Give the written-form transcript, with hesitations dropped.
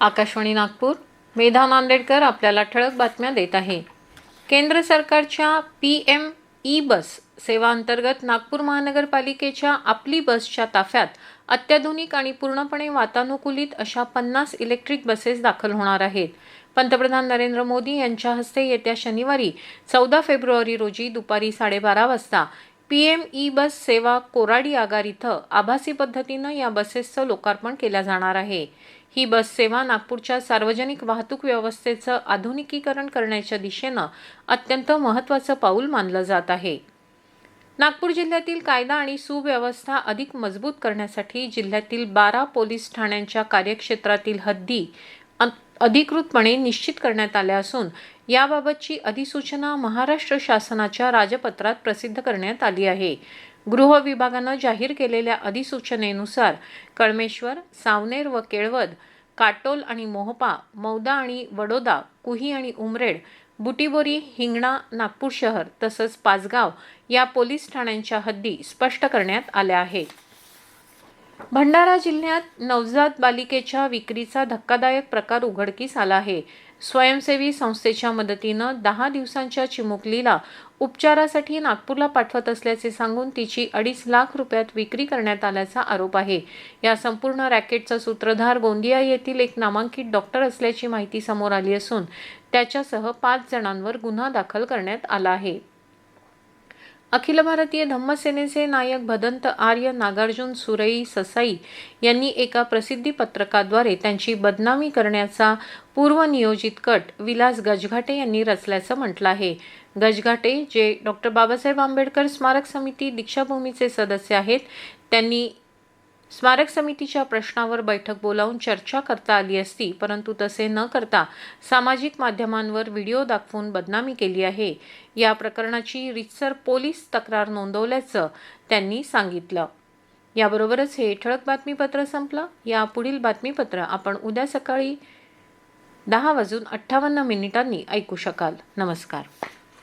आकाशवाणी नागपूर, मेधा नांदेडकर आपल्याला ठळक बातम्या देत आहे। केंद्र सरकारच्या PM ई बस सेवांतर्गत नागपूर महानगरपालिकेच्या आपली बसच्या ताफ्यात अत्याधुनिक आणि पूर्णपणे वातानुकूलित अशा 50 इलेक्ट्रिक बसेस दाखल होणार आहेत। पंतप्रधान नरेंद्र मोदी यांच्या हस्ते येत्या शनिवारी 14 फेब्रुवारी रोजी दुपारी 12:30 वाजता PM ई बस सेवा कोराडी आगार इथं आभासी पद्धतीनं या बसेसचं लोकार्पण केलं जाणार आहे। ही बस सेवा नागपूरच्या सार्वजनिक वाहतूक व्यवस्थेचं आधुनिकीकरण करण्याच्या दिशेनं अत्यंत महत्त्वाचं पाऊल मानलं जात आहे। नागपूर जिल्ह्यातील कायदा आणि सुव्यवस्था अधिक मजबूत करण्यासाठी जिल्ह्यातील 12 पोलीस ठाण्यांच्या कार्यक्षेत्रातील हद्दी अधिकृतपणे निश्चित करण्यात आल्या असून याबाबतची अधिसूचना महाराष्ट्र शासनाच्या राजपत्रात प्रसिद्ध करण्यात आली आहे। गृह विभागानं जाहीर केलेल्या अधिसूचनेनुसार कळमेश्वर, सावनेर व केळवद, काटोल आणि मोहपा, मौदा आणि वडोदा, कुही आणि उमरेड, बुटीबोरी, हिंगणा, नागपूर शहर तसंच पाचगाव या पोलीस ठाण्यांच्या हद्दी स्पष्ट करण्यात आल्या आहेत। भंडारा जिल्ह्यात नवजात बालिकेच्या विक्रीचा धक्कादायक प्रकार उघडकीस आला आहे। स्वयंसेवी संस्थेच्या मदतीनं 10 दिवसांच्या चिमुकलीला उपचारासाठी नागपूरला पाठवत असल्याचे सांगून तिची 2.5 लाख रुपयात विक्री करण्यात आल्याचा आरोप आहे। या संपूर्ण रॅकेटचा सूत्रधार गोंदिया येथील एक नामांकित डॉक्टर असल्याची माहिती समोर आली असून त्याच्यासह 5 जणांवर गुन्हा दाखल करण्यात आला आहे। अखिल भारतीय धम्म सेनेचे नायक भदंत आर्य नागार्जुन सुरई ससाई यांनी एका प्रसिद्धी पत्रकाद्वारे त्यांची बदनामी करण्याचा पूर्वनियोजित कट विलास गजघाटे यांनी रचल्याचं म्हटलं आहे। गजघाटे जे डॉ. बाबासाहेब आंबेडकर स्मारक समिती दीक्षाभूमीचे सदस्य आहेत, त्यांनी स्मारक समितीच्या प्रश्नावर बैठक बोलावून चर्चा करता आली असती, परंतु तसे न करता सामाजिक माध्यमांवर व्हिडिओ दाखवून बदनामी केली आहे। या प्रकरणाची रीतसर पोलीस तक्रार नोंदवल्याचं त्यांनी सांगितलं। याबरोबरच हे ठळक बातमीपत्र संपलं। या पुढील बातमीपत्र आपण उद्या सकाळी 10:58 ऐकू शकाल। नमस्कार।